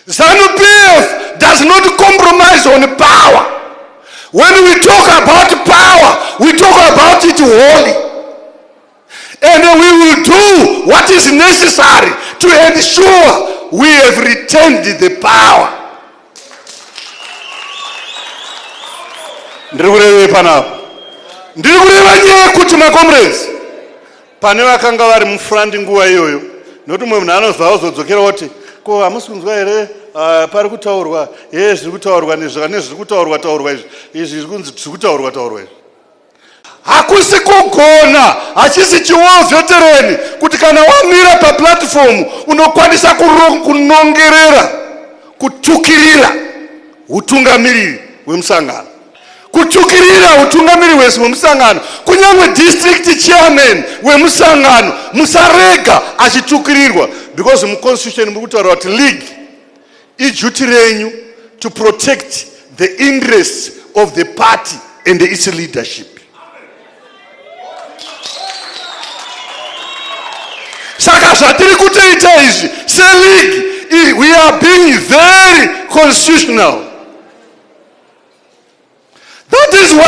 Zanu PF does not compromise on power. When we talk about power, we talk about it wholly. And we will do what is necessary to ensure we have retained the power. Ndirikureva panapo. Ndirikureva nyaya kuti makomrades pane vakanga vari mufrandi nguva iyoyo, nokuti mumwe munhu anozva ozodzokera oti ko hamusi kunzwa here pari kutaurwa zviri kutaurwa nezviri kutaurwa taurwa izvi zvikunzi zviri kutaurwa taurwa izvi. Hakusi kugona, hachisi chiovhetereni kuti kana wamira paplatform unokwanisa kunongerera, kutukirira utungamiriri wemusangano. Kutukirira utungamiriri wemusangano, kunyangwe district chairman wemusangano musarega achitukirirwa, because muconstitution muri kutaura kuti league iduty renyu to protect the interests of the party and its leadership. Saka zvatiri kutoita izvi se-league, we are being very constitutional. That is why